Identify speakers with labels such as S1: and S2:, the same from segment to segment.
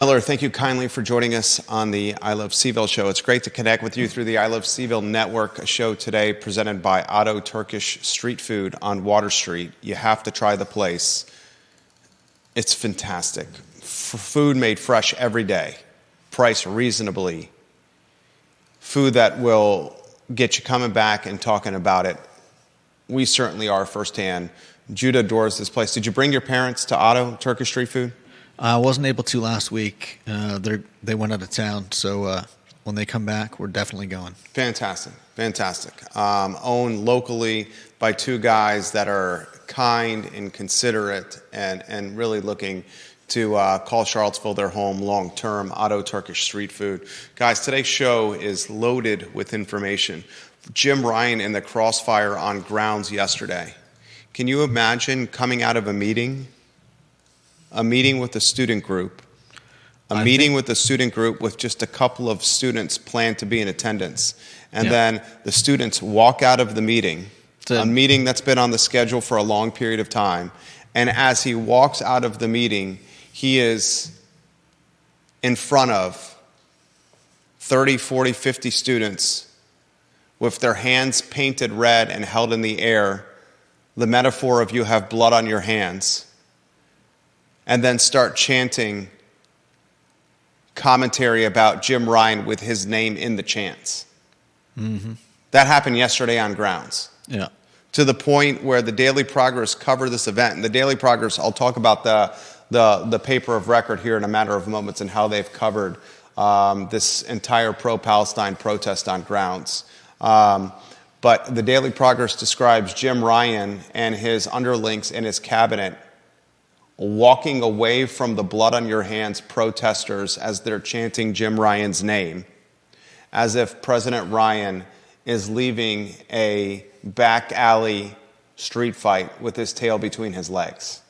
S1: Miller, thank you kindly for joining us on the I Love CVille Show. It's great to connect with you through the I Love CVille Network, a show today presented by Otto Turkish Street Food on Water Street. You have to try the place. It's fantastic. Food made fresh every day, priced reasonably. Food that will get you coming back and talking about it. We certainly are firsthand. Judah adores this place. Did you bring your parents to Otto Turkish Street Food?
S2: I wasn't able to last week. They went out of town, so when they come back, we're definitely going.
S1: Fantastic. Owned locally by two guys that are kind and considerate and really looking to call Charlottesville their home long-term. Otto Turkish Street Food. Guys, today's show is loaded with information. Jim Ryan in the Crossfire on grounds yesterday. Can you imagine coming out of a meeting with a student group, with the student group with just a couple of students planned to be in attendance, and then the students walk out of the meeting, a meeting that's been on the schedule for a long period of time, and as he walks out of the meeting, he is in front of 30, 40, 50 students with their hands painted red and held in the air, the metaphor of you have blood on your hands, and then start chanting commentary about Jim Ryan with his name in the chants. Mm-hmm. That happened yesterday on grounds.
S2: Yeah.
S1: To the point where the Daily Progress covered this event. And the Daily Progress, I'll talk about the paper of record here in a matter of moments and how they've covered this entire pro-Palestine protest on grounds. But the Daily Progress describes Jim Ryan and his underlings in his cabinet walking away from the blood on your hands protesters as they're chanting Jim Ryan's name, as if President Ryan is leaving a back alley street fight with his tail between his legs.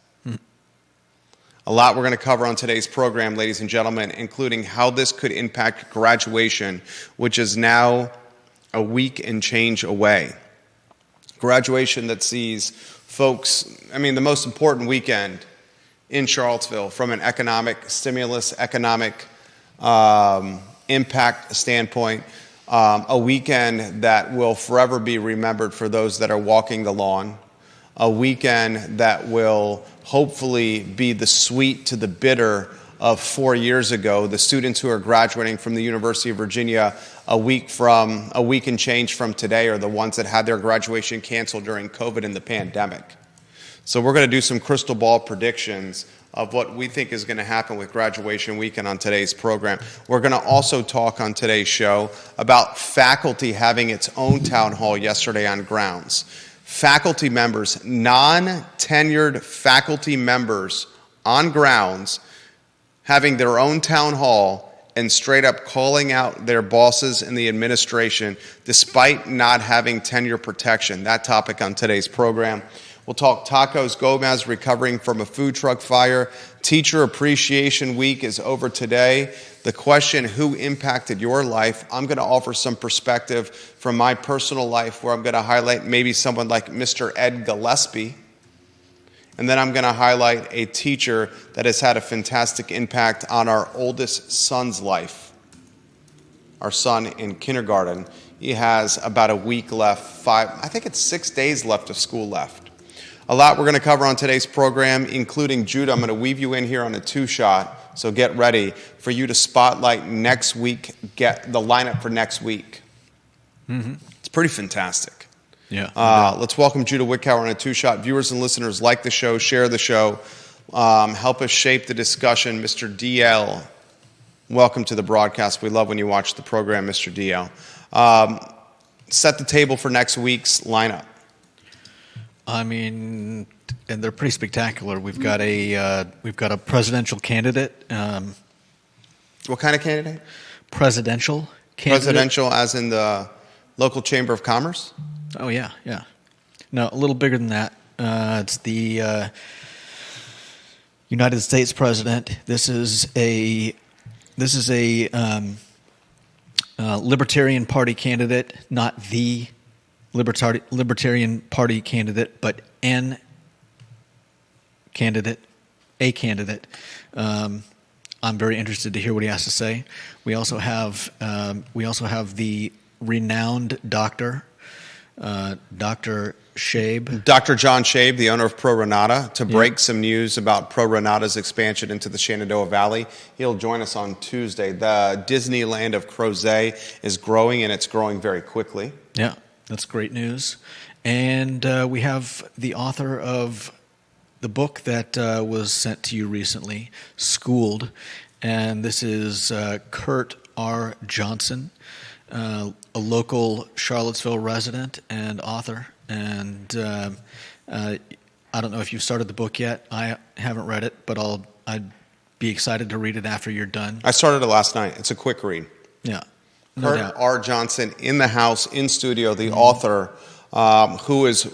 S1: A lot we're going to cover on today's program, ladies and gentlemen, including how this could impact graduation, which is now a week and change away. Graduation that sees folks, the most important weekend in Charlottesville from an economic stimulus, economic impact standpoint, a weekend that will forever be remembered for those that are walking the lawn, a weekend that will hopefully be the sweet to the bitter of 4 years ago, the students who are graduating from the University of Virginia a week and change from today are the ones that had their graduation canceled during COVID and the pandemic. So we're going to do some crystal ball predictions of what we think is going to happen with graduation weekend on today's program. We're going to also talk on today's show about faculty having its own town hall yesterday on grounds. Faculty members, non-tenured faculty members on grounds having their own town hall and straight up calling out their bosses in the administration despite not having tenure protection. That topic on today's program. We'll talk tacos. Gomez recovering from a food truck fire. Teacher Appreciation Week is over today. The question, who impacted your life? I'm going to offer some perspective from my personal life where I'm going to highlight maybe someone like Mr. Ed Gillespie. And then I'm going to highlight a teacher that has had a fantastic impact on our oldest son's life. Our son in kindergarten. He has about a week left, 6 days left of school left. A lot we're going to cover on today's program, including Judah. I'm going to weave you in here on a two-shot, so get ready for you to spotlight next week, get the lineup for next week. Mm-hmm. It's pretty fantastic.
S2: Yeah.
S1: Let's welcome Judah Wickower on a two-shot. Viewers and listeners, like the show, share the show, help us shape the discussion. Mr. DL, welcome to the broadcast. We love when you watch the program, Mr. DL. Set the table for next week's lineup.
S2: And they're pretty spectacular. We've got a presidential candidate.
S1: What kind of candidate?
S2: Presidential candidate.
S1: Presidential, as in the local chamber of commerce.
S2: Oh yeah. No, a little bigger than that. It's the United States president. This is a Libertarian Party candidate, not the Libertarian Party candidate, but a candidate. I'm very interested to hear what he has to say. We also have the renowned doctor, Dr. Schoeb.
S1: Dr. John Schoeb, the owner of Pro Renata, to break some news about Pro Renata's expansion into the Shenandoah Valley. He'll join us on Tuesday. The Disneyland of Crozet is growing, and it's growing very quickly.
S2: Yeah, that's great news. And we have the author of the book that was sent to you recently, Schooled, and this is Kurt R. Johnson, a local Charlottesville resident and author. And I don't know if you've started the book yet. I haven't read it, but I'd be excited to read it after you're done.
S1: I started it last night. It's a quick read.
S2: Yeah, no doubt.
S1: Kurt R. Johnson in the house, in studio, the author who is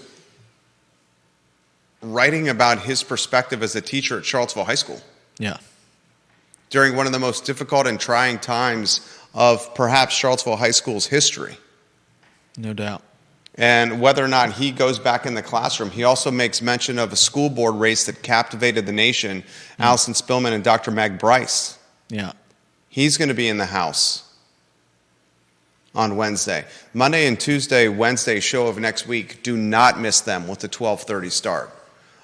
S1: writing about his perspective as a teacher at Charlottesville High School.
S2: Yeah.
S1: During one of the most difficult and trying times of perhaps Charlottesville High School's history.
S2: No doubt.
S1: And whether or not he goes back in the classroom, he also makes mention of a school board race that captivated the nation, Allison Spillman and Dr. Meg Bryce.
S2: Yeah.
S1: He's going to be in the house on Wednesday. Monday and Tuesday, Wednesday show of next week, do not miss them with the 12:30 start.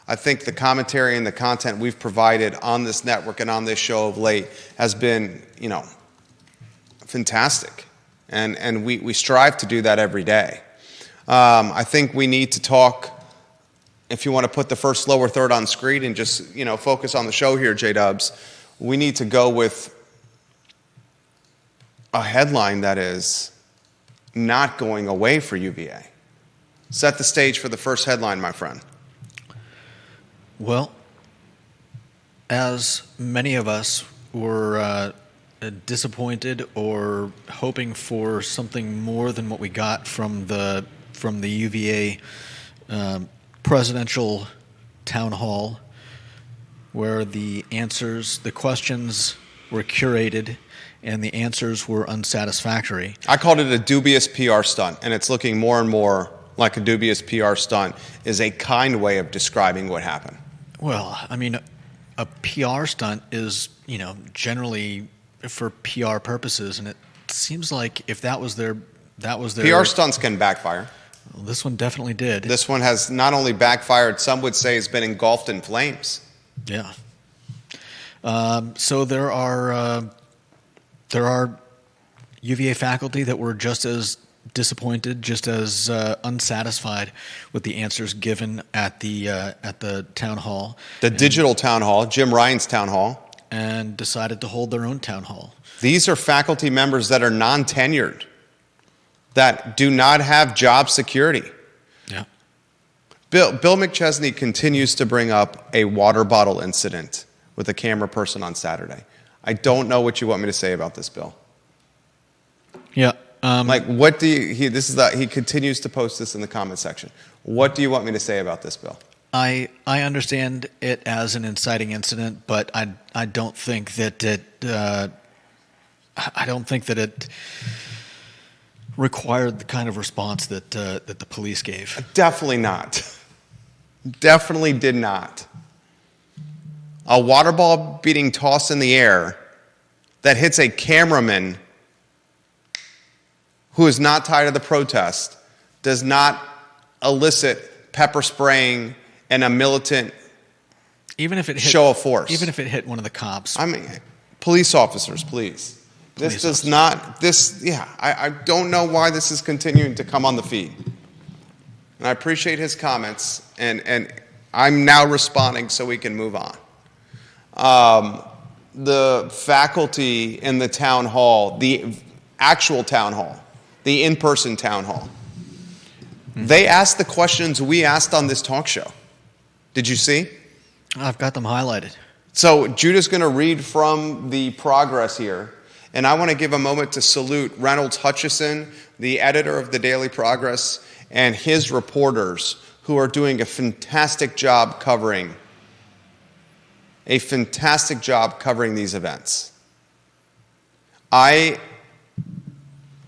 S1: I think the commentary and the content we've provided on this network and on this show of late has been, fantastic. And we strive to do that every day. I think we need to talk, if you want to put the first, lower third on screen and just, focus on the show here, J-Dubs, we need to go with a headline that is not going away for UVA. Set the stage for the first headline, my friend.
S2: Well, as many of us were disappointed or hoping for something more than what we got from the UVA presidential town hall, where the questions were curated and the answers were unsatisfactory.
S1: I called it a dubious PR stunt, and it's looking more and more like a dubious PR stunt is a kind way of describing what happened. Well,
S2: I mean, a PR stunt is, generally for PR purposes, and it seems like if that was their
S1: PR stunts can backfire.
S2: Well, this one definitely did.
S1: This one has not only backfired, some would say has been engulfed in flames.
S2: Yeah. So there are UVA faculty that were just as disappointed, just as unsatisfied with the answers given at the town hall. The
S1: digital town hall, Jim Ryan's town hall.
S2: And decided to hold their own town hall.
S1: These are faculty members that are non-tenured, that do not have job security.
S2: Yeah.
S1: Bill McChesney continues to bring up a water bottle incident with a camera person on Saturday. I don't know what you want me to say about this, Bill.
S2: Yeah.
S1: What do you? He continues to post this in the comment section. What do you want me to say about this, Bill?
S2: I understand it as an inciting incident, but I don't think that it required the kind of response that the police gave.
S1: Definitely not. Definitely did not. A water ball being tossed in the air that hits a cameraman who is not tied to the protest does not elicit pepper spraying and a militant show of force.
S2: Even if it hit one of the cops.
S1: I mean, police officers, please. I don't know why this is continuing to come on the feed. And I appreciate his comments, and I'm now responding so we can move on. The faculty in the town hall, the actual town hall, the in-person town hall, they asked the questions we asked on this talk show. Did you see?
S2: I've got them highlighted.
S1: So Judah's going to read from the progress here. And I want to give a moment to salute Reynolds Hutchison, the editor of the Daily Progress, and his reporters who are doing a fantastic job covering these events. I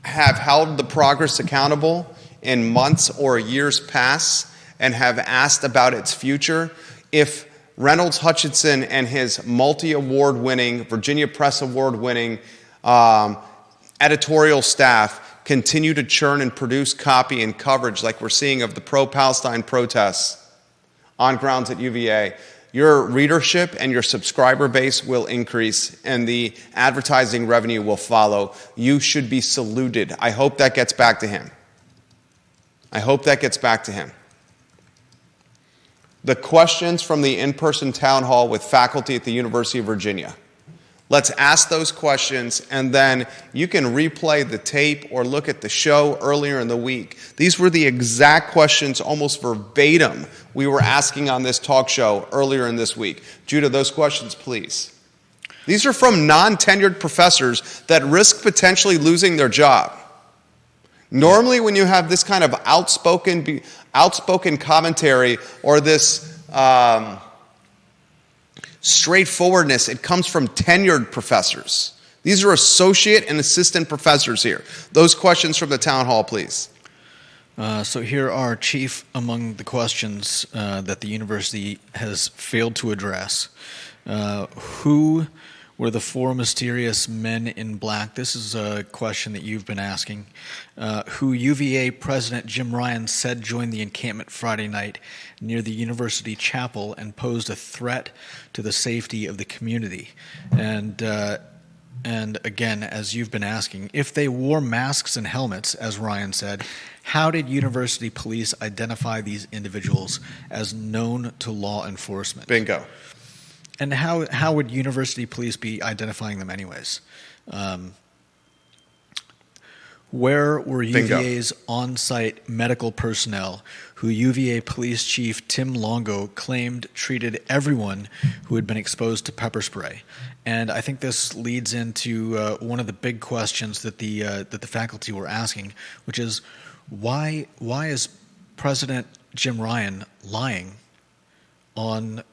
S1: have held the Progress accountable in months or years past and have asked about its future. If Reynolds Hutchinson and his multi-award winning, Virginia Press Award winning editorial staff continue to churn and produce copy and coverage like we're seeing of the pro-Palestine protests on grounds at UVA, your readership and your subscriber base will increase and the advertising revenue will follow. You should be saluted. I hope that gets back to him. I hope that gets back to him. The questions from the in-person town hall with faculty at the University of Virginia. Let's ask those questions, and then you can replay the tape or look at the show earlier in the week. These were the exact questions, almost verbatim, we were asking on this talk show earlier in this week. Judah, those questions, please. These are from non-tenured professors that risk potentially losing their job. Normally, when you have this kind of outspoken commentary or this straightforwardness, it comes from tenured professors. These are associate and assistant professors here. Those questions from the town hall, please.
S2: So here are chief among the questions that the university has failed to address. Who were the four mysterious men in black? This is a question that you've been asking. Who UVA President Jim Ryan said joined the encampment Friday night near the university chapel and posed a threat to the safety of the community. And again, as you've been asking, if they wore masks and helmets, as Ryan said, how did university police identify these individuals as known to law enforcement?
S1: Bingo.
S2: And how would university police be identifying them anyways? Where were UVA's on-site medical personnel who UVA Police Chief Tim Longo claimed treated everyone who had been exposed to pepper spray? And I think this leads into one of the big questions that the faculty were asking, which is why is President Jim Ryan lying on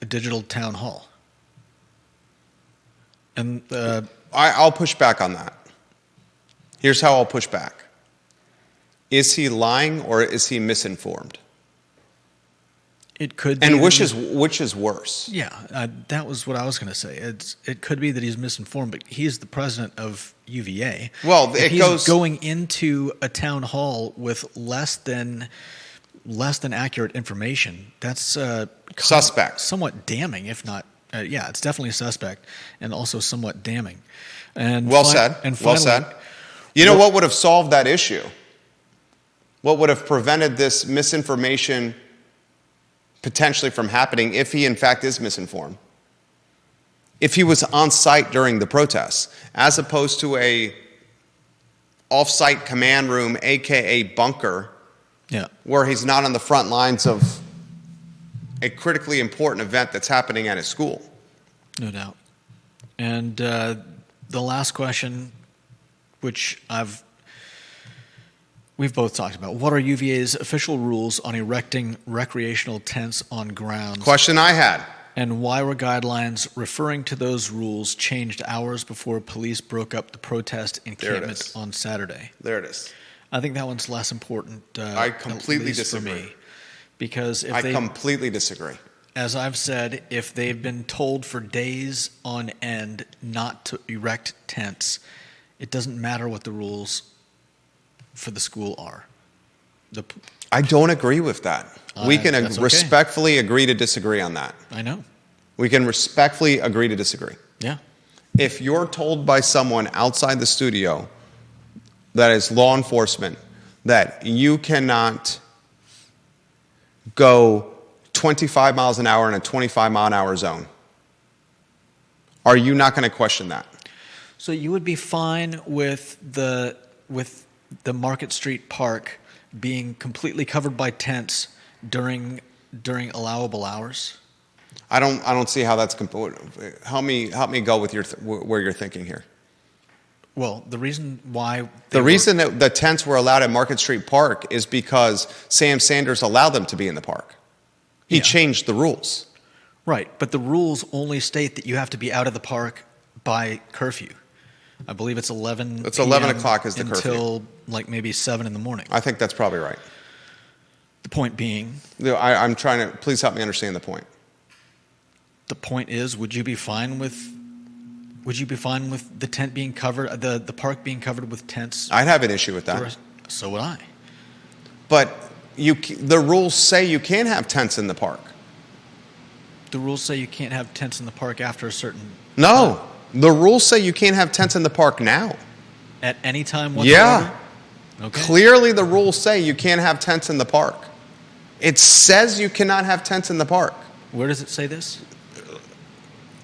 S2: a digital town hall? And
S1: I'll push back on that. Here's how I'll push back. Is he lying or is he misinformed?
S2: It could be.
S1: And which is worse?
S2: Yeah, that was what I was going to say. It could be that he's misinformed, but he's the president of UVA.
S1: Well,
S2: if he's going into a town hall with less than accurate information. That's
S1: suspect.
S2: Somewhat damning, if not. It's definitely suspect, and also somewhat damning. And
S1: well said. You know what would have solved that issue? What would have prevented this misinformation potentially from happening if he in fact is misinformed? If he was on site during the protests, as opposed to a off-site command room, aka bunker, where he's not on the front lines of a critically important event that's happening at his school.
S2: No doubt. And the last question, which we've both talked about. What are UVA's official rules on erecting recreational tents on grounds?
S1: Question I had.
S2: And why were guidelines referring to those rules changed hours before police broke up the protest encampment on Saturday?
S1: There it is.
S2: I think that one's less important.
S1: I completely disagree.
S2: For me, because
S1: I completely disagree.
S2: As I've said, if they've been told for days on end not to erect tents, it doesn't matter what the rules for the school are.
S1: I don't agree with that. We can
S2: okay.
S1: respectfully agree to disagree on that.
S2: I know.
S1: We can respectfully agree to disagree.
S2: Yeah.
S1: If you're told by someone outside the studio that is law enforcement that you cannot go 25 miles an hour in a 25-mile-an-hour zone, are you not going to question that?
S2: So you would be fine with the Market Street Park being completely covered by tents during allowable hours?
S1: I don't see how that's help me go with where you're thinking here.
S2: Well, the reason why
S1: that the tents were allowed at Market Street Park is because Sam Sanders allowed them to be in the park. He changed the rules.
S2: Right, but the rules only state that you have to be out of the park by curfew. I believe it's 11.
S1: It's 11 o'clock is the curfew
S2: until like maybe 7 in the morning.
S1: I think that's probably right.
S2: The point being,
S1: I'm trying to please help me understand the point.
S2: the point is, would you be fine with the tent being covered, the park being covered with tents?
S1: I'd have an issue with that.
S2: So would I.
S1: But the rules say you can't have tents in the park.
S2: The rules say you can't have tents in the park after a certain
S1: No.
S2: time.
S1: The rules say you can't have tents in the park now.
S2: At any time whatsoever?
S1: Yeah.
S2: Okay.
S1: Clearly the rules say you can't have tents in the park. It says you cannot have tents in the park.
S2: Where does it say this?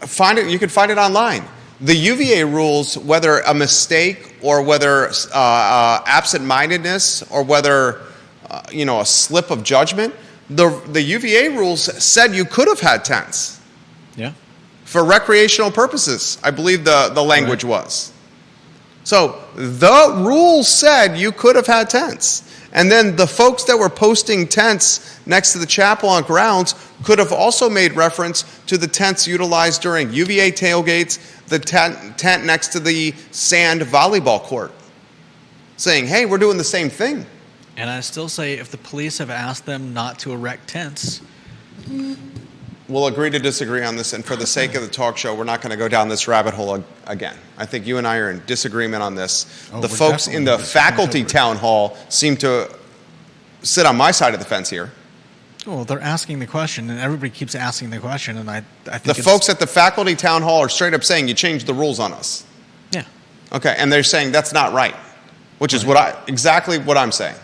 S1: Find it. You can find it online. The UVA rules, whether a mistake or whether absent-mindedness or whether a slip of judgment, the UVA rules said you could have had tents.
S2: Yeah.
S1: For recreational purposes, I believe the language was. So the rules said you could have had tents. And then the folks that were posting tents next to the chapel on grounds could have also made reference to the tents utilized during UVA tailgates, the tent next to the sand volleyball court, saying, hey, we're doing the same thing.
S2: And I still say if the police have asked them not to erect tents.
S1: We'll agree to disagree on this, and for the sake of the talk show, we're not going to go down this rabbit hole again. I think you and I are in disagreement on this. The folks in the faculty town hall seem to sit on my side of the fence here.
S2: Well, they're asking the question, and everybody keeps asking the question, and I think
S1: the folks at the faculty town hall are straight up saying you changed the rules on us.
S2: Yeah.
S1: Okay, and they're saying that's not right, which is exactly what I'm saying.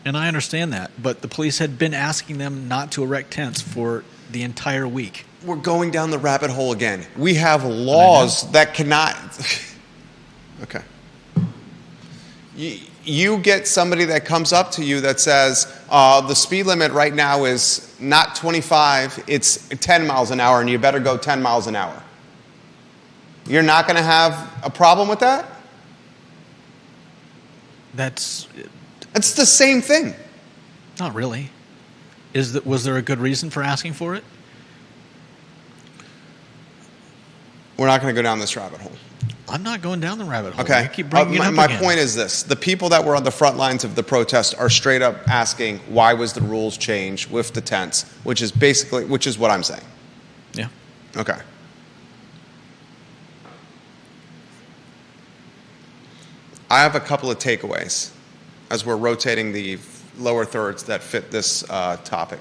S2: And I understand that, but the police had been asking them not to erect tents for the entire week.
S1: We're going down the rabbit hole again. We have laws that cannot... Okay. You get somebody that comes up to you that says, the speed limit right now is not 25, it's 10 miles an hour, and you better go 10 miles an hour. You're not going to have a problem with that?
S2: It's
S1: the same thing.
S2: Not really. Was there a good reason for asking for it?
S1: We're not going to go down this rabbit hole.
S2: I'm not going down the rabbit hole.
S1: Okay.
S2: I keep bringing it up
S1: my
S2: again.
S1: point is this. The people that were on the front lines of the protest are straight up asking, why was the rules changed with the tents, which is what I'm saying.
S2: Yeah.
S1: Okay. I have a couple of takeaways as we're rotating the lower thirds that fit this topic.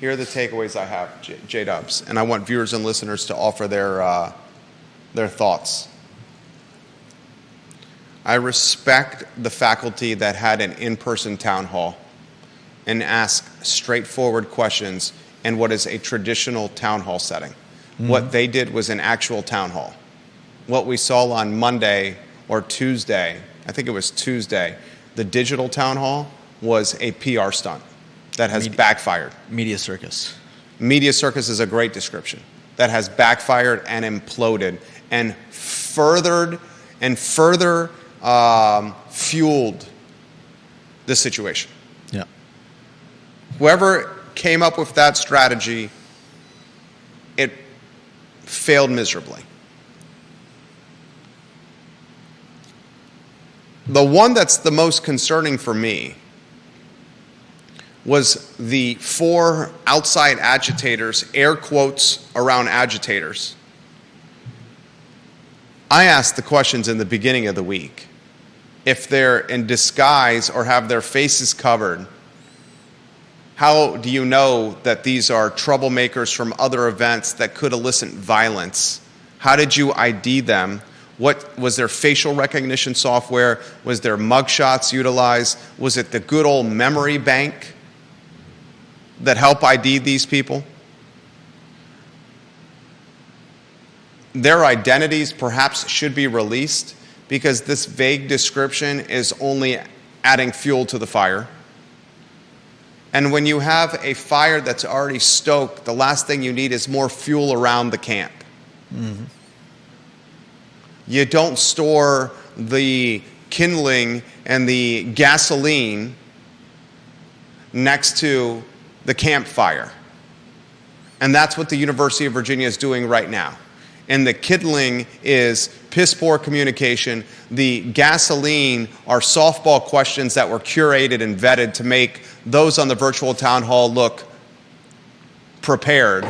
S1: Here are the takeaways I have, J-Dubs, and I want viewers and listeners to offer their thoughts. I respect the faculty that had an in-person town hall and asked straightforward questions in what is a traditional town hall setting. Mm-hmm. What they did was an actual town hall. What we saw on Monday or Tuesday, I think it was Tuesday, the digital town hall was a PR stunt that has backfired.
S2: Media circus.
S1: Media circus is a great description. That has backfired and imploded and further fueled the situation.
S2: Yeah.
S1: Whoever came up with that strategy, it failed miserably. The one that's the most concerning for me was the 4 outside agitators, air quotes around agitators. I asked the questions in the beginning of the week. If they're in disguise or have their faces covered, how do you know that these are troublemakers from other events that could elicit violence? How did you ID them? What was their facial recognition software? Was there mugshots utilized? Was it the good old memory bank that helped ID these people? Their identities perhaps should be released because this vague description is only adding fuel to the fire. And when you have a fire that's already stoked, the last thing you need is more fuel around the camp. Mm-hmm. You don't store the kindling and the gasoline next to the campfire. And that's what the University of Virginia is doing right now. And the kindling is piss poor communication. The gasoline are softball questions that were curated and vetted to make those on the virtual town hall look prepared.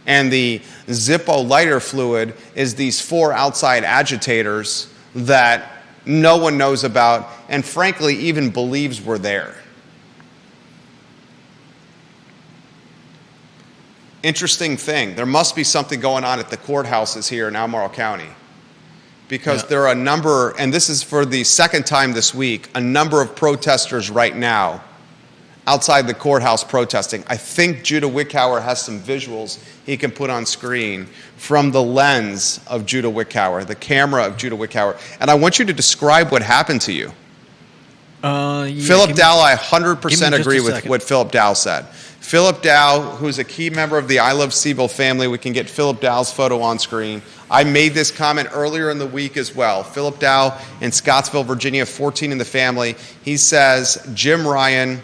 S1: And the Zippo lighter fluid is these 4 outside agitators that no one knows about and frankly even believes were there. Interesting thing, there must be something going on at the courthouses here in Albemarle County, because there are a number, and this is for the second time this week, a number of protesters right now outside the courthouse protesting. I think Judah Wickhauer has some visuals he can put on screen from the lens of Judah Wickhauer, the camera of Judah Wickhauer. And I want you to describe what happened to you. Philip Dow, I 100% agree with what Philip Dow said. Philip Dow, who's a key member of the I Love CVille family, we can get Philip Dow's photo on screen. I made this comment earlier in the week as well. Philip Dow in Scottsville, Virginia, 14 in the family. He says, Jim Ryan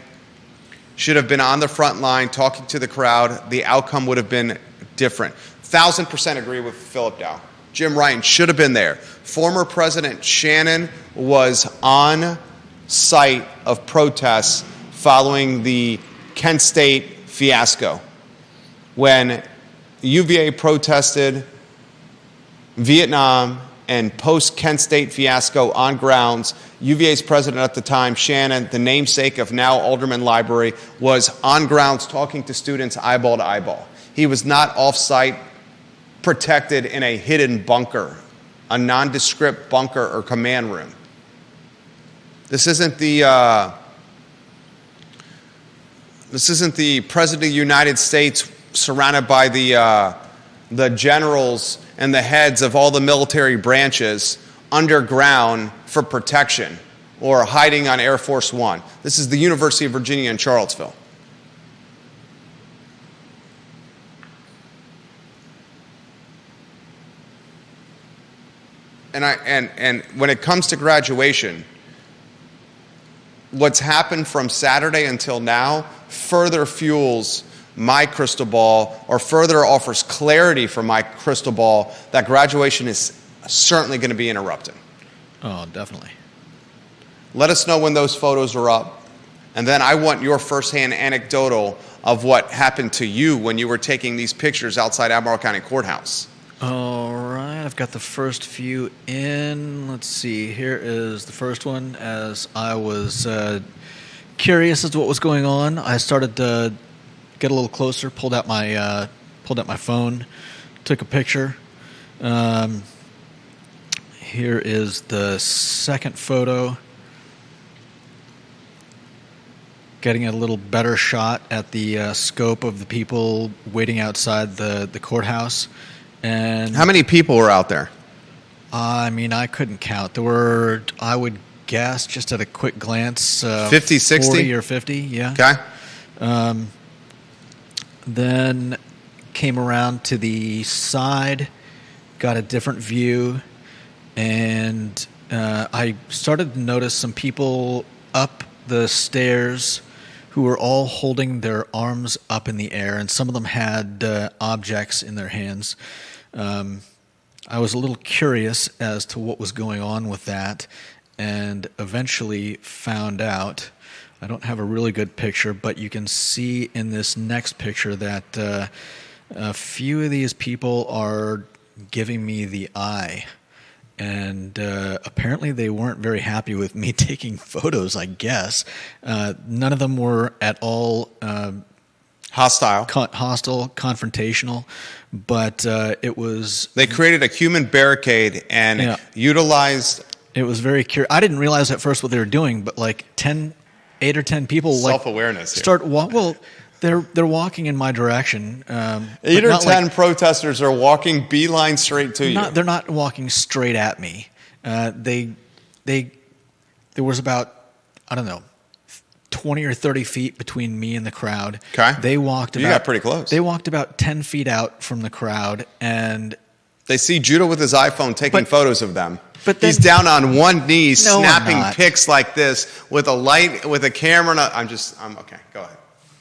S1: should have been on the front line talking to the crowd. The outcome would have been different. 1,000% agree with Philip Dow. Jim Ryan should have been there. Former President Shannon was on site of protests following the Kent State fiasco. When UVA protested Vietnam and post-Kent State fiasco on grounds, UVA's president at the time, Shannon, the namesake of now Alderman Library, was on grounds talking to students eyeball to eyeball. He was not off-site, protected in a hidden bunker, a nondescript bunker or command room. This isn't the President of the United States surrounded by the generals and the heads of all the military branches underground for protection or hiding on Air Force One. This is the University of Virginia in Charlottesville. And when it comes to graduation, what's happened from Saturday until now further fuels my crystal ball, or further offers clarity for my crystal ball that graduation is certainly going to be interrupted.
S2: Oh, definitely.
S1: Let us know when those photos are up. And then I want your firsthand anecdotal of what happened to you when you were taking these pictures outside Albemarle County Courthouse.
S2: All right, I've got the first few in. Let's see, here is the first one. As I was curious as to what was going on, I started to get a little closer, pulled out my phone, took a picture. Here is the second photo. Getting a little better shot at the scope of the people waiting outside the courthouse. And
S1: how many people were out there?
S2: I mean, I couldn't count. There were, I would guess, just at a quick glance,
S1: 50, 60?
S2: 40 or 50, yeah.
S1: Okay.
S2: Then came around to the side, got a different view, and I started to notice some people up the stairs who were all holding their arms up in the air, and some of them had objects in their hands. I was a little curious as to what was going on with that, and eventually found out. I don't have a really good picture, but you can see in this next picture that a few of these people are giving me the eye. And apparently they weren't very happy with me taking photos, I guess. None of them were at all
S1: hostile,
S2: confrontational, but it was...
S1: They created a human barricade and utilized...
S2: It was very curious. I didn't realize at first what they were doing, but like 8 or 10 people...
S1: Self-awareness
S2: start well, they're walking in my direction.
S1: 8 or 10 protesters are walking beeline straight to you.
S2: They're not walking straight at me. There was about, I don't know, 20 or 30 feet between me and the crowd.
S1: Okay.
S2: They walked about...
S1: You got pretty close.
S2: They walked about 10 feet out from the crowd, and...
S1: They see Judah with his iPhone taking photos of them.
S2: But then,
S1: he's down on one knee, snapping pics like this with a light, with a camera. I'm okay. Go ahead.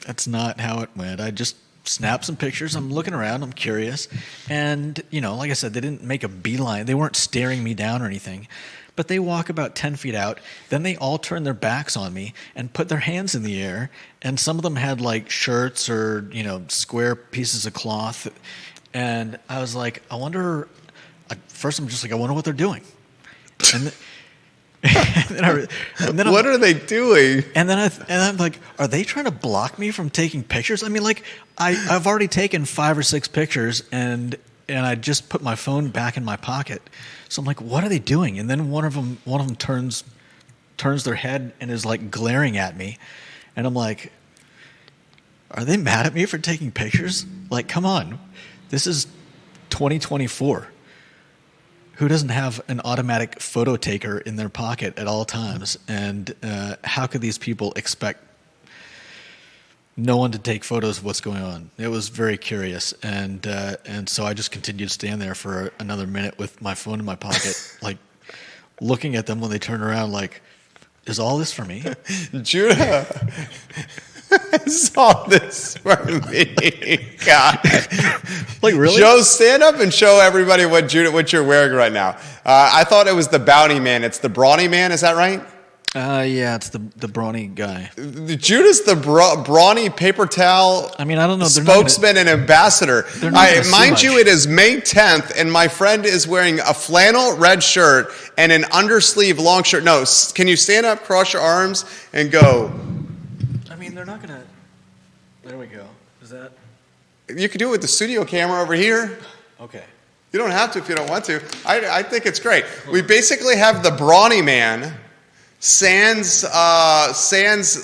S2: That's not how it went. I just snapped some pictures. I'm looking around. I'm curious. And, like I said, they didn't make a beeline. They weren't staring me down or anything. But they walk about 10 feet out. Then they all turn their backs on me and put their hands in the air. And some of them had, like, shirts or, square pieces of cloth. And I was like, I wonder. At first, I'm just like, I wonder what they're doing. And then
S1: What are they doing?
S2: And then I'm like, are they trying to block me from taking pictures? I mean, like, I've already taken 5 or 6 pictures, and I just put my phone back in my pocket. So I'm like, what are they doing? And then one of them turns their head and is like glaring at me, and I'm like, are they mad at me for taking pictures? Like, come on, this is 2024. Who doesn't have an automatic photo taker in their pocket at all times? And how could these people expect no one to take photos of what's going on? It was very curious, and so I just continued to stand there for another minute with my phone in my pocket, like looking at them when they turn around, like, is all this for me?
S1: Judah, is all this for me? God.
S2: Like, really?
S1: Joe, stand up and show everybody what you're wearing right now. I thought it was the Bounty Man. It's the Brawny Man. Is that right?
S2: Yeah, it's the brawny guy.
S1: Judah's the brawny paper towel.
S2: I mean, I don't know.
S1: Spokesman and ambassador. Mind you,
S2: much.
S1: it is May 10th, and my friend is wearing a flannel red shirt and an undersleeve long shirt. No, can you stand up, cross your arms, and go?
S2: I mean, they're not gonna. There we go. Is that?
S1: You can do it with the studio camera over here.
S2: Okay.
S1: You don't have to if you don't want to. I think it's great. We basically have the Brawny Man. Sans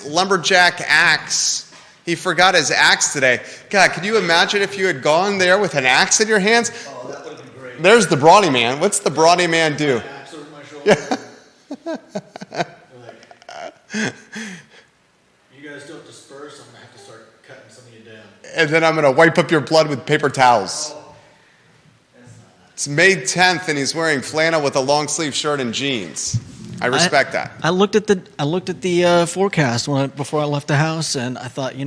S1: lumberjack axe. He forgot his axe today. God, could you imagine if you had gone there with an axe in your hands?
S2: Oh, that would have been great.
S1: There's the Brawny Man. What's the Brawny Man do?
S2: Axe over my shoulder.
S1: Yeah.
S2: You guys don't disperse. I'm gonna have to start cutting some of you down.
S1: And then I'm going to wipe up your blood with paper towels.
S2: Oh, that's not nice.
S1: It's May 10th, and he's wearing flannel with a long sleeve shirt and jeans. I respect that.
S2: I looked at the forecast before I left the house, and I thought, I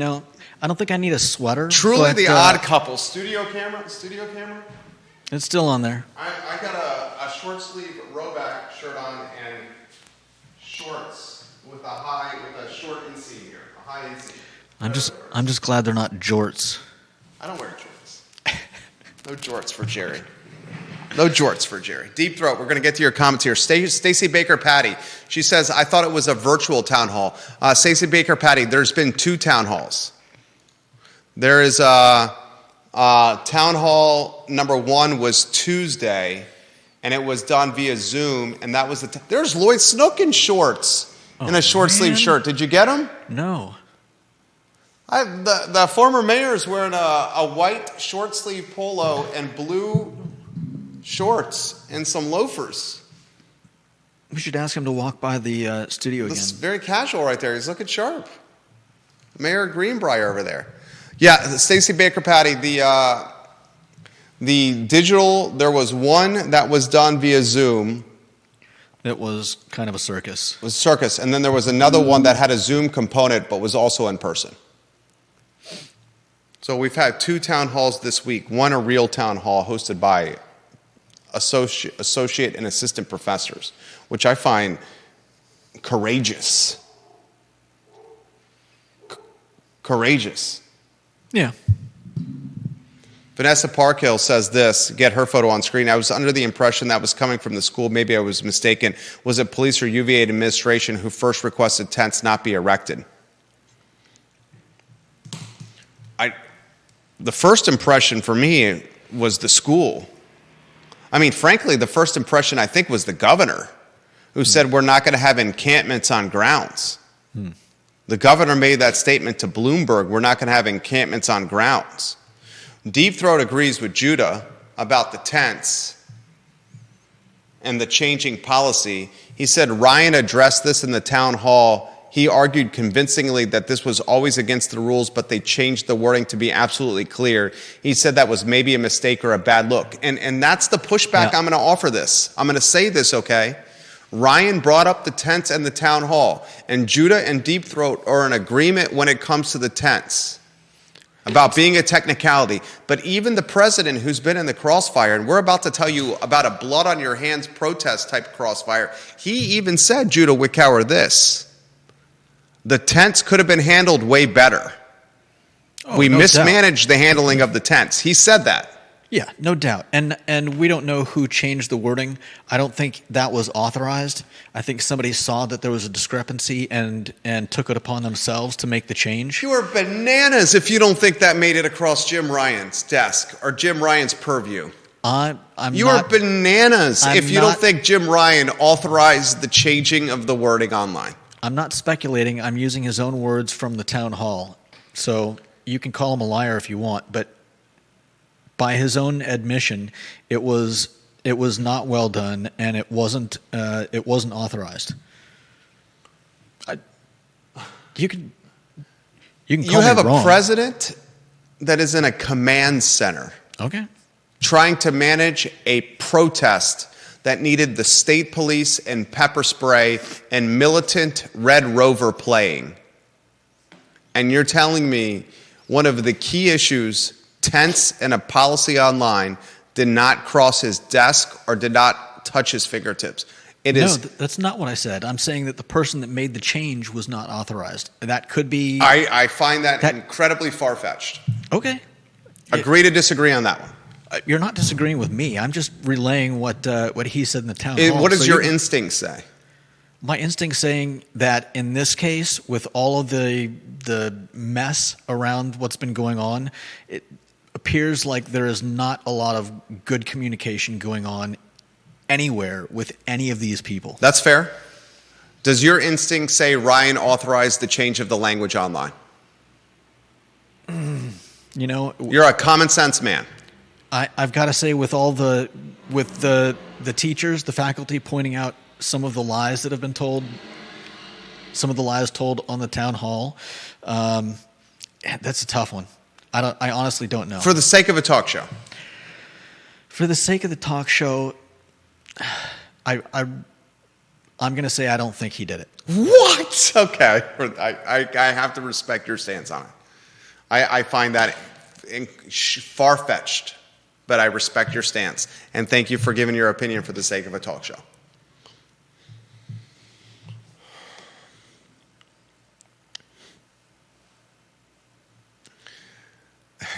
S2: don't think I need a sweater.
S1: Truly the odd couple. Studio camera.
S2: It's still on there.
S1: I got a short sleeve rowback shirt on and shorts with a short inseam here, a high inseam.
S2: I'm just glad they're not jorts.
S1: I don't wear jorts. No jorts for Jerry. No jorts for Jerry. Deep Throat, we're going to get to your comments here. Stacey Baker Patty, she says, I thought it was a virtual town hall. Stacey Baker Patty, there's been 2 town halls. There is town hall number 1 was Tuesday, and it was done via Zoom, and that was there's Lloyd Snook in shorts in a short sleeve shirt. Did you get him?
S2: No.
S1: The former mayor is wearing a white short sleeve polo and blue shorts and some loafers.
S2: We should ask him to walk by the studio again.
S1: This is very casual right there. He's looking sharp. Mayor Greenbrier over there. Yeah, Stacey Baker Patty, the digital, there was one that was done via Zoom.
S2: It was kind of a circus.
S1: It was circus. And then there was another one that had a Zoom component but was also in person. So we've had 2 town halls this week. One a real town hall hosted by associate and assistant professors, which I find courageous. Courageous.
S2: Yeah.
S1: Vanessa Parkhill says this, get her photo on screen. I was under the impression that was coming from the school. Maybe I was mistaken. Was it police or UVA administration who first requested tents not be erected? The first impression for me was the school. I mean, frankly, the first impression, I think, was the governor, who said we're not going to have encampments on grounds. The governor made that statement to Bloomberg, we're not going to have encampments on grounds. Deep Throat agrees with Judah about the tents and the changing policy. He said Ryan addressed this in the town hall. He argued convincingly that this was always against the rules, but they changed the wording to be absolutely clear. He said that was maybe a mistake or a bad look. And that's the pushback I'm going to offer this. I'm going to say this, okay? Ryan brought up the tents and the town hall, and Judah and Deep Throat are in agreement when it comes to the tents about being a technicality. But even the president who's been in the Crossfire, and we're about to tell you about a blood on your hands protest type Crossfire, he even said, Judah Wickower, this. The tents could have been handled way better. We mismanaged the handling of the tents. He said that.
S2: Yeah, no doubt. And we don't know who changed the wording. I don't think that was authorized. I think somebody saw that there was a discrepancy and took it upon themselves to make the change.
S1: You are bananas if you don't think that made it across Jim Ryan's desk or Jim Ryan's purview. You are bananas if you don't think Jim Ryan authorized the changing of the wording online.
S2: I'm not speculating. I'm using his own words from the town hall. So you can call him a liar if you want, but by his own admission, it was not well done, and it wasn't authorized. You can call me wrong.
S1: You have a president that is in a command center.
S2: Okay.
S1: Trying to manage a protest that needed the state police and pepper spray and militant Red Rover playing. And you're telling me one of the key issues, tents and a policy online, did not cross his desk or did not touch his fingertips.
S2: No, that's not what I said. I'm saying that the person that made the change was not authorized. That could be...
S1: I find that incredibly far-fetched.
S2: Okay.
S1: Agree to disagree on that one.
S2: You're not disagreeing with me. I'm just relaying what he said in the town hall.
S1: What does your instinct say?
S2: My instinct saying that in this case, with all of the mess around what's been going on, it appears like there is not a lot of good communication going on anywhere with any of these people.
S1: That's fair. Does your instinct say Ryan authorized the change of the language online? You're a common sense man.
S2: I've got to say, with the teachers, the faculty pointing out some of the lies that have been told, some of the lies told on the town hall, that's a tough one. I honestly don't know.
S1: For the sake of a talk show.
S2: For the sake of the talk show, I'm going to say I don't think he did it.
S1: What? Okay. I have to respect your stance on it. I find that far-fetched, but I respect your stance. And thank you for giving your opinion for the sake of a talk show.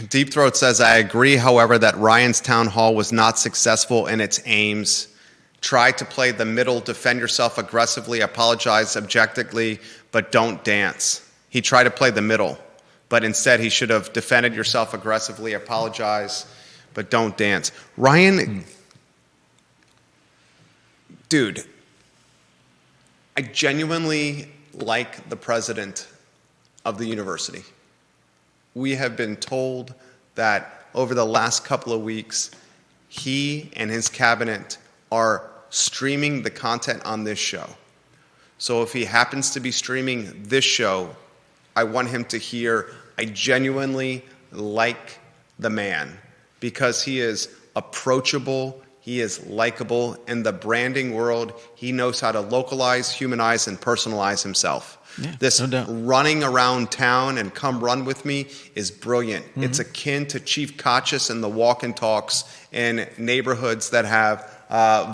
S1: Deep Throat says, I agree, however, that Ryan's town hall was not successful in its aims. Try to play the middle, defend yourself aggressively, apologize objectively, but don't dance. He tried to play the middle, but instead he should have defended yourself aggressively, apologize, but don't dance. Ryan, dude, I genuinely like the president of the university. We have been told that over the last couple of weeks, he and his cabinet are streaming the content on this show. So if he happens to be streaming this show, I want him to hear, I genuinely like the man because he is approachable, he is likable. In the branding world, he knows how to localize, humanize, and personalize himself.
S2: Yeah,
S1: this
S2: no doubt.
S1: Running around town and come run with me is brilliant. Mm-hmm. It's akin to Chief Kachis and the walk and talks in neighborhoods that have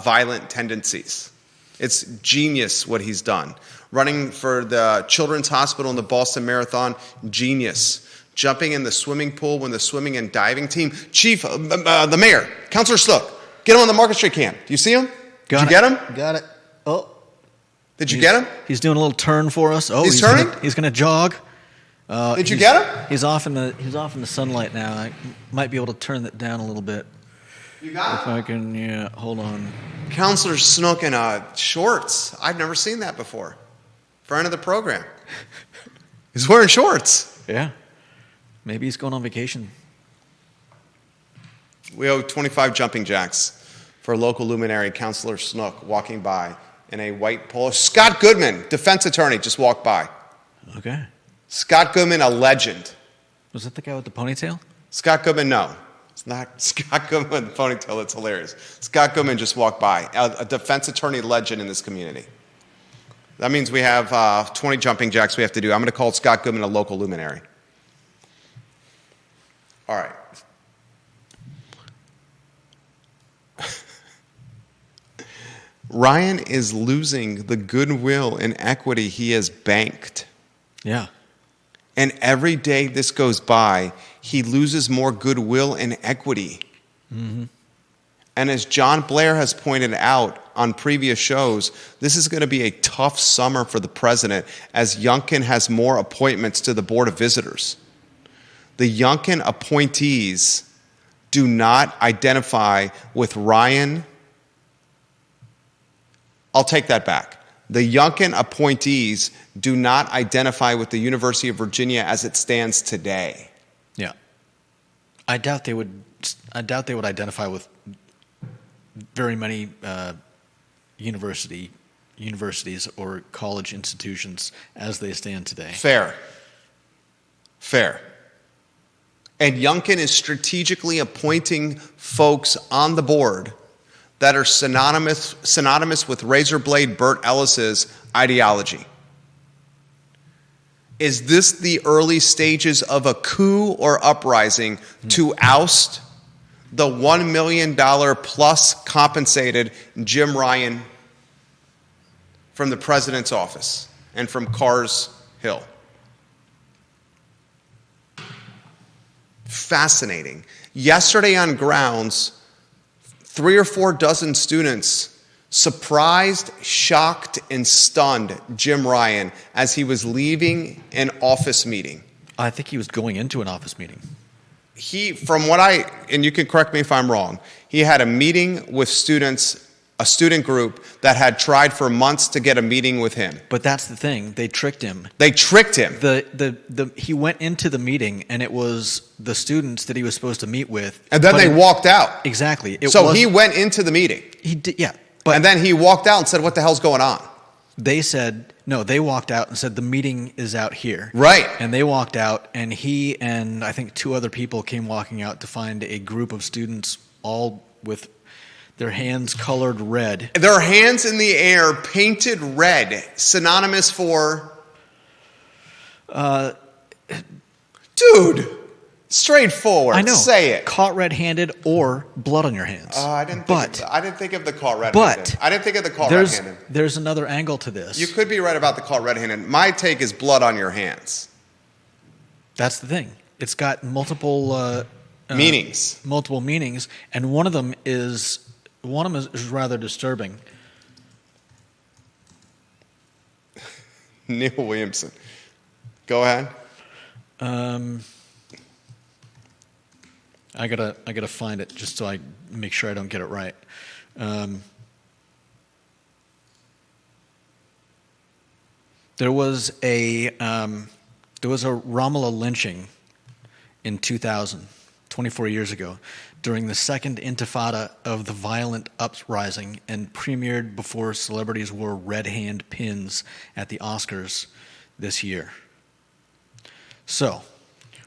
S1: violent tendencies. It's genius what he's done. Running for the Children's Hospital in the Boston Marathon, genius. Jumping in the swimming pool when the swimming and diving team. Chief, the mayor, Councilor Slook, get him on the Market Street cam. Do you see him? Did you get him?
S2: Got it. Oh.
S1: Did you get him?
S2: He's doing a little turn for us. Oh,
S1: he's turning?
S2: He's going to jog.
S1: Did you get him?
S2: He's off in the sunlight now. I might be able to turn that down a little bit.
S1: You got
S2: it? If I can, yeah, hold on.
S1: Counselor Snook in shorts. I've never seen that before. Friend of the program. He's wearing shorts.
S2: Yeah. Maybe he's going on vacation.
S1: We owe 25 jumping jacks for local luminary Counselor Snook walking by in a white polo. Scott Goodman, defense attorney, just walked by.
S2: Okay.
S1: Scott Goodman, a legend.
S2: Was that the guy with the ponytail?
S1: Scott Goodman, no. It's not Scott Goodman with the ponytail. That's hilarious. Scott Goodman just walked by, a defense attorney legend in this community. That means we have 20 jumping jacks we have to do. I'm going to call Scott Goodman a local luminary. All right. Ryan is losing the goodwill and equity he has banked.
S2: Yeah.
S1: And every day this goes by, he loses more goodwill and equity.
S2: Mm-hmm.
S1: And as John Blair has pointed out on previous shows, this is going to be a tough summer for the president as Youngkin has more appointments to the Board of Visitors. The Youngkin appointees do not identify with Ryan. I'll take that back. The Youngkin appointees do not identify with the University of Virginia as it stands today.
S2: Yeah. I doubt they would identify with very many universities or college institutions as they stand today.
S1: Fair. And Youngkin is strategically appointing folks on the board that are synonymous with Razorblade Burt Ellis's ideology. Is this the early stages of a coup or uprising to oust the $1 million plus compensated Jim Ryan from the president's office and from Carr's Hill? Fascinating. Yesterday on grounds, 3 or 4 dozen students surprised, shocked, and stunned Jim Ryan as he was leaving an office meeting.
S2: I think he was going into an office meeting.
S1: And you can correct me if I'm wrong, he had a meeting with students, a student group that had tried for months to get a meeting with him.
S2: But that's the thing. They tricked him. He went into the meeting, and it was the students that he was supposed to meet with.
S1: And then they walked out.
S2: Exactly.
S1: He went into the meeting.
S2: He did, yeah.
S1: And then he walked out and said, "What the hell's going on?"
S2: They said, no, they walked out and said, the meeting is out here.
S1: Right.
S2: And they walked out, and he and I think 2 other people came walking out to find a group of students all with their hands colored red.
S1: Their hands in the air, painted red, synonymous for... Dude, straightforward.
S2: I know.
S1: Say it.
S2: Caught red-handed or blood on your hands.
S1: I didn't think of the caught red-handed. I didn't think of the caught red-handed.
S2: There's another angle to this.
S1: You could be right about the caught red-handed. My take is blood on your hands.
S2: That's the thing. It's got multiple
S1: meanings.
S2: Multiple meanings, and one of them is rather disturbing.
S1: Neil Williamson. Go ahead.
S2: I gotta find it just so I make sure I don't get it right. There was a Ramallah lynching in 2000, 24 years ago, during the second intifada of the violent uprising, and premiered before celebrities wore red hand pins at the Oscars this year. So,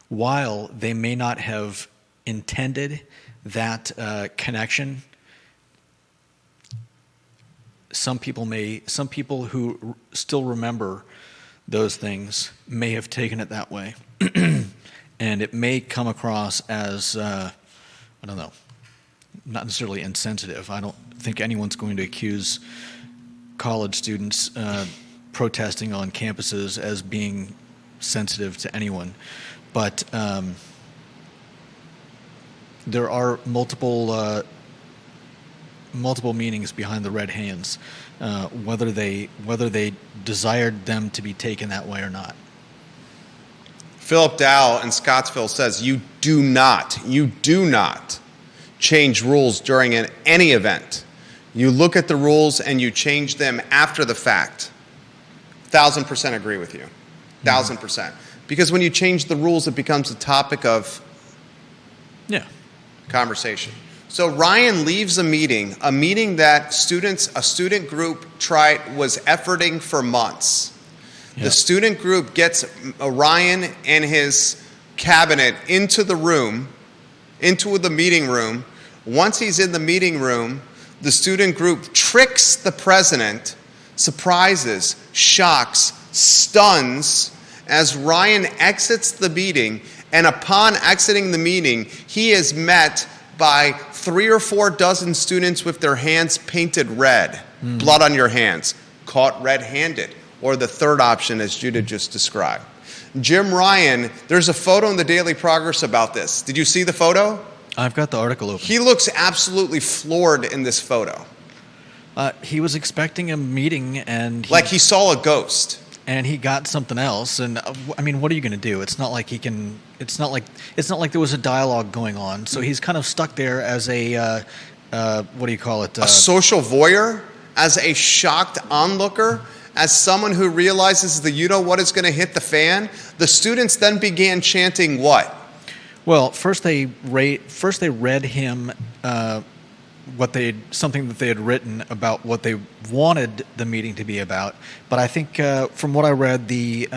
S2: while they may not have intended that connection, some people who still remember those things may have taken it that way. And it may come across as, I don't know, not necessarily insensitive. I don't think anyone's going to accuse college students protesting on campuses as being sensitive to anyone. But there are multiple meanings behind the red hands, whether they desired them to be taken that way or not.
S1: Philip Dow in Scottsville says, you do not change rules during any event. You look at the rules and you change them after the fact. 1,000% agree with you. 1,000%. Because when you change the rules, it becomes a topic of conversation. So Ryan leaves a meeting that a student group was efforting for months. Yep. The student group gets Ryan and his cabinet into the meeting room. Once he's in the meeting room, the student group tricks the president, surprises, shocks, stuns as Ryan exits the meeting. And upon exiting the meeting, he is met by 3 or 4 dozen students with their hands painted red. Blood on your hands. Caught red-handed. Or the third option, as Judah just described. Jim Ryan, there's a photo in the Daily Progress about this. Did you see the photo?
S2: I've got the article open.
S1: He looks absolutely floored in this photo.
S2: He was expecting a meeting, and
S1: Like he saw a ghost.
S2: And he got something else. And I mean, what are you going to do? It's not like he can. It's not like there was a dialogue going on. So he's kind of stuck there as a what do you call it?
S1: A social voyeur, as a shocked onlooker, as someone who realizes that you know what is going to hit the fan. The students then began chanting what?
S2: Well, first they read him something that they had written about what they wanted the meeting to be about. But I think from what I read, the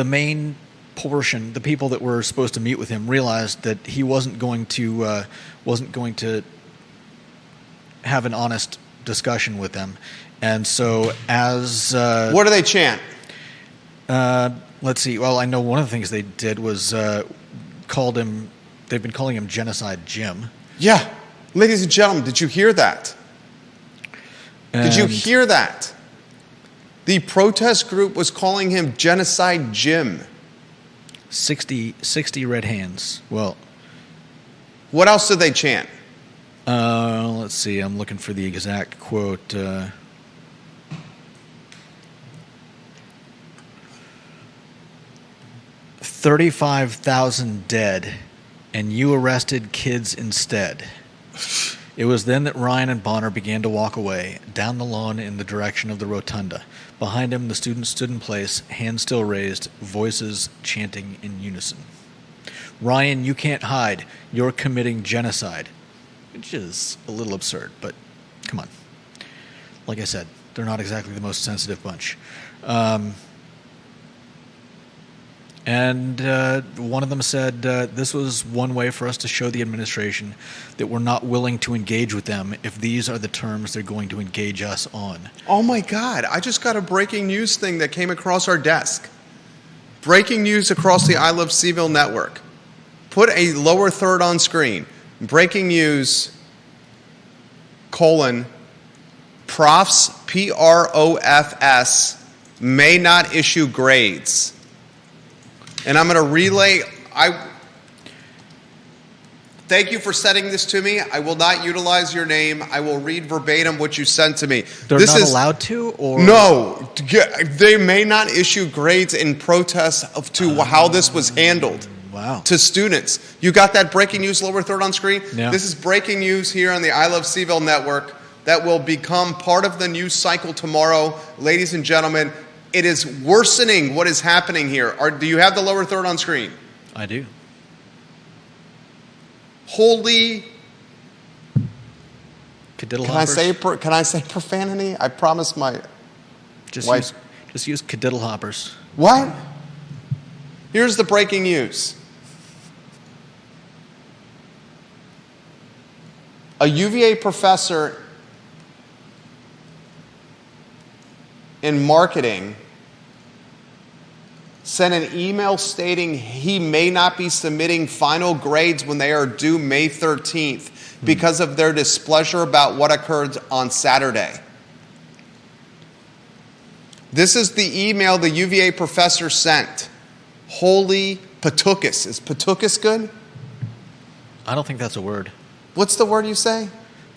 S2: main portion, the people that were supposed to meet with him, realized that he wasn't going to have an honest discussion with them, and so as
S1: what do they chant?
S2: Let's see. Well, I know one of the things they did was called him. They've been calling him Genocide Jim.
S1: Yeah. Ladies and gentlemen, did you hear that? Did you hear that? The protest group was calling him Genocide Jim.
S2: 60 red hands. Well,
S1: what else did they chant?
S2: Let's see. I'm looking for the exact quote. 35,000 dead, and you arrested kids instead. It was then that Ryan and Bonner began to walk away, down the lawn in the direction of the rotunda. Behind him, the students stood in place, hands still raised, voices chanting in unison. Ryan, you can't hide. You're committing genocide. Which is a little absurd, but come on. Like I said, they're not exactly the most sensitive bunch. And one of them said, this was one way for us to show the administration that we're not willing to engage with them if these are the terms they're going to engage us on.
S1: Oh my God, I just got a breaking news thing that came across our desk. Breaking news across the I Love CVille Network. Put a lower third on screen. Breaking news, Profs, Profs, may not issue grades. And I'm going to relay, thank you for sending this to me. I will not utilize your name. I will read verbatim what you sent to me.
S2: They're not allowed to? Or
S1: No. They may not issue grades in protest to how this was handled.
S2: Wow.
S1: To students. You got that breaking news lower third on screen?
S2: Yeah.
S1: This is breaking news here on the I Love CVille Network that will become part of the news cycle tomorrow. Ladies and gentlemen, it is worsening what is happening here. Do you have the lower third on screen?
S2: I do.
S1: Holy...
S2: Cadiddle
S1: Can I say profanity? I promise my wife.
S2: Just use cadiddle hoppers.
S1: What? Here's the breaking news. A UVA professor in marketing sent an email stating he may not be submitting final grades when they are due May 13th because of their displeasure about what occurred on Saturday. This is the email the UVA professor sent. Holy Patukas. Is Patukas good?
S2: I don't think that's a word.
S1: What's the word you say?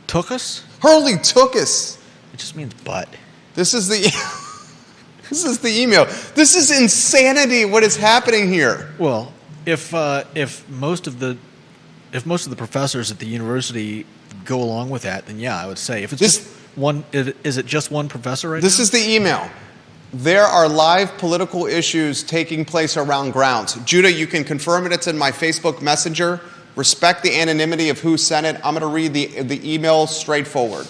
S2: Tookus?
S1: Holy Tookus.
S2: It just means butt.
S1: This is the email. This is insanity what is happening here.
S2: Well, if most of the professors at the university go along with that, then yeah, I would say. If it's just one, is it just one professor right now?
S1: This is the email. There are live political issues taking place around grounds. Judah, you can confirm it. It's in my Facebook Messenger. Respect the anonymity of who sent it. I'm going to read the email straightforward.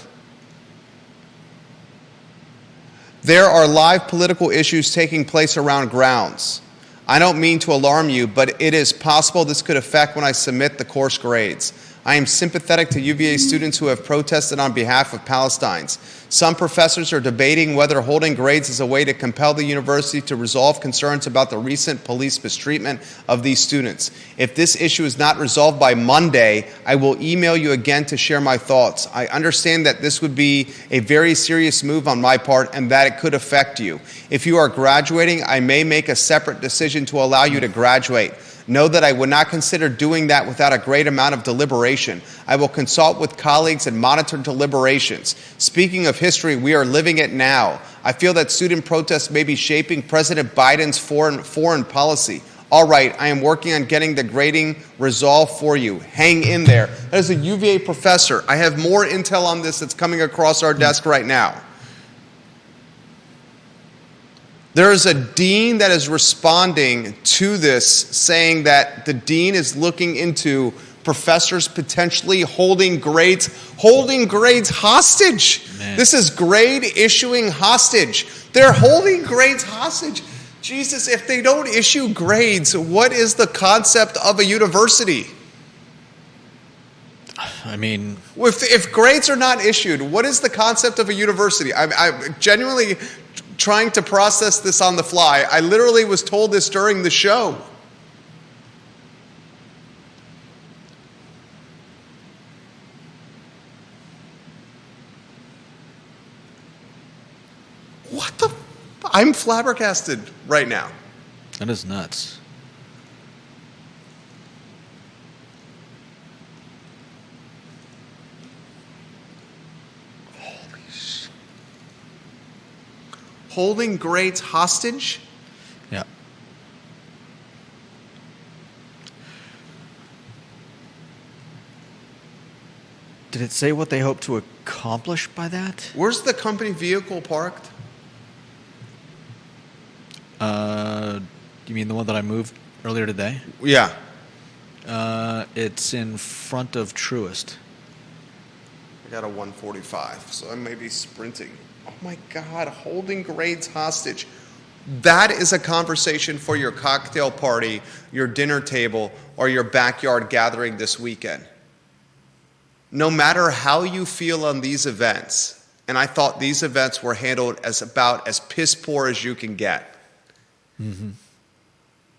S1: There are live political issues taking place around grounds. I don't mean to alarm you, but it is possible this could affect when I submit the course grades. I am sympathetic to UVA students who have protested on behalf of Palestinians. Some professors are debating whether holding grades is a way to compel the university to resolve concerns about the recent police mistreatment of these students. If this issue is not resolved by Monday, I will email you again to share my thoughts. I understand that this would be a very serious move on my part and that it could affect you. If you are graduating, I may make a separate decision to allow you to graduate. Know that I would not consider doing that without a great amount of deliberation. I will consult with colleagues and monitor deliberations. Speaking of history, we are living it now. I feel that student protests may be shaping President Biden's foreign policy. All right, I am working on getting the grading resolved for you. Hang in there. That is a UVA professor. I have more intel on this that's coming across our desk right now. There is a dean that is responding to this, saying that the dean is looking into professors potentially holding grades hostage.
S2: Man.
S1: This is grade issuing hostage. They're holding grades hostage. Jesus, if they don't issue grades, what is the concept of a university?
S2: I mean,
S1: If grades are not issued, what is the concept of a university? I'm genuinely trying to process this on the fly. I literally was told this during the show. What the? I'm flabbergasted right now.
S2: that is nuts.
S1: Holding grades hostage?
S2: Yeah. Did it say what they hope to accomplish by that?
S1: Where's the company vehicle parked?
S2: You mean the one that I moved earlier today?
S1: Yeah.
S2: It's in front of Truist.
S1: I got a 145, so I may be sprinting. Oh my God, holding grades hostage. That is a conversation for your cocktail party, your dinner table, or your backyard gathering this weekend. No matter how you feel on these events, and I thought these events were handled as about as piss poor as you can get.
S2: Mm-hmm.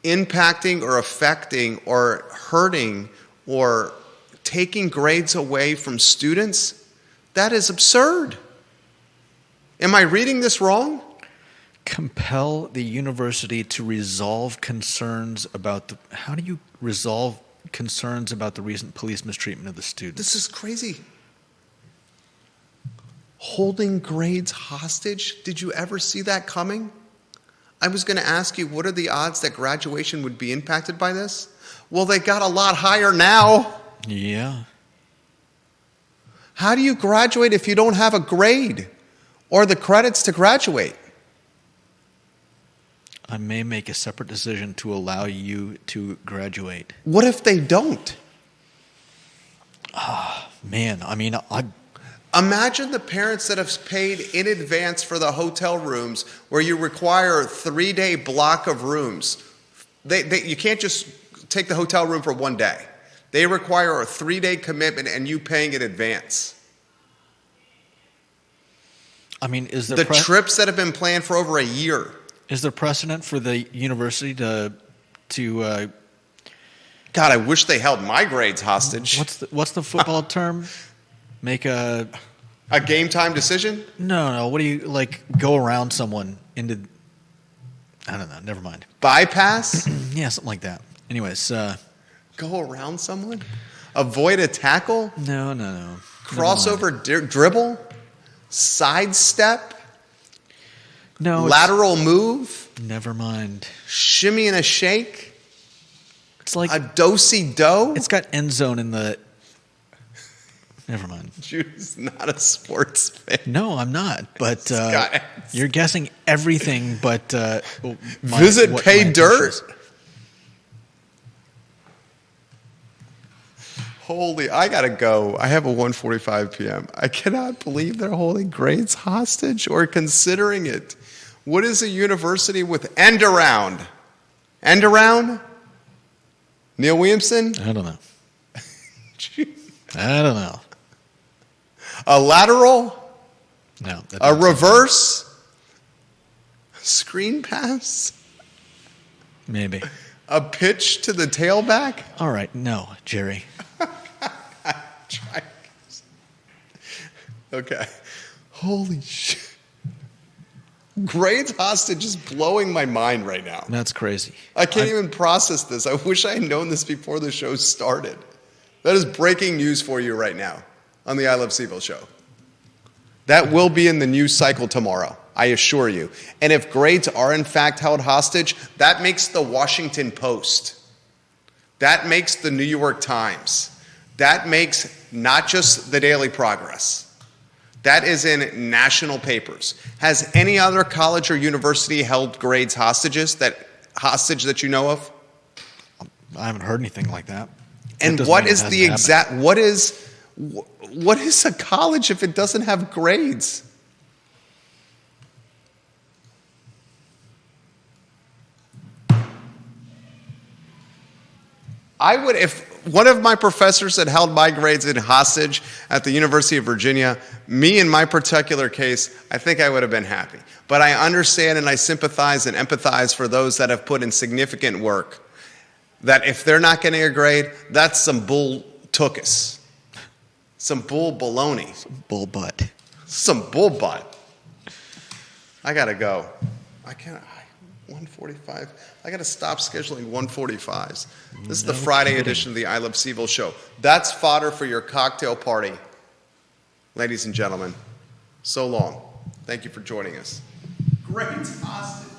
S1: Impacting or affecting or hurting or taking grades away from students, that is absurd. Am I reading this wrong?
S2: Compel the university to resolve concerns about the... How do you resolve concerns about the recent police mistreatment of the students?
S1: This is crazy. Holding grades hostage? Did you ever see that coming? I was going to ask you, what are the odds that graduation would be impacted by this? Well, they got a lot higher now.
S2: Yeah.
S1: How do you graduate if you don't have a grade or the credits to graduate?
S2: I may make a separate decision to allow you to graduate.
S1: What if they don't?
S2: Man, I mean,
S1: Imagine the parents that have paid in advance for the hotel rooms where you require a 3-day block of rooms. You can't just take the hotel room for one day. They require a 3-day commitment and you paying in advance.
S2: I mean, is there
S1: the trips that have been planned for over a year?
S2: Is there precedent for the university to
S1: God, I wish they held my grades hostage.
S2: what's the football term? Make a
S1: game time decision?
S2: No. What do you go around someone into? I don't know. Never mind.
S1: Bypass?
S2: Yeah, something like that. Anyways,
S1: go around someone? Avoid a tackle?
S2: No.
S1: Crossover dribble? Sidestep?
S2: No.
S1: Lateral move?
S2: Never mind.
S1: Shimmy and a shake?
S2: It's like
S1: a do-si-do?
S2: It's got end zone in the. Never mind.
S1: Jude's not a sports fan.
S2: No, I'm not. But you're guessing everything but
S1: Visit Pay Dirt? Holy, I gotta go. I have a 1:45 p.m. I cannot believe they're holding grades hostage or considering it. What is a university with end around? End around? Neil Williamson?
S2: I don't know. I don't know.
S1: A lateral?
S2: No.
S1: A reverse? Screen pass?
S2: Maybe.
S1: A pitch to the tailback?
S2: All right. No, Jerry.
S1: Okay. Holy shit. Grades hostage is blowing my mind right now.
S2: That's crazy.
S1: I can't even process this. I wish I had known this before the show started. That is breaking news for you right now on the I Love CVille show. That will be in the news cycle tomorrow, I assure you. And if grades are in fact held hostage, that makes the Washington Post. That makes the New York Times. That makes not just the Daily Progress. That is in national papers. Has any other college or university held grades hostage that you know of?
S2: I haven't heard anything like that.
S1: And what is the exact, what is a college if it doesn't have grades? I would, if one of my professors had held my grades in hostage at the University of Virginia, me in my particular case, I think I would have been happy. But I understand and I sympathize and empathize for those that have put in significant work. That if they're not getting a grade, that's some bull tookus. Some bull baloney.
S2: Some bull butt.
S1: Some bull butt. I gotta go. I can't. 1:45. I gotta stop scheduling 1:45s. This is the Friday edition of the I Love CVille show. That's fodder for your cocktail party, ladies and gentlemen. So long. Thank you for joining us. Grades hostage.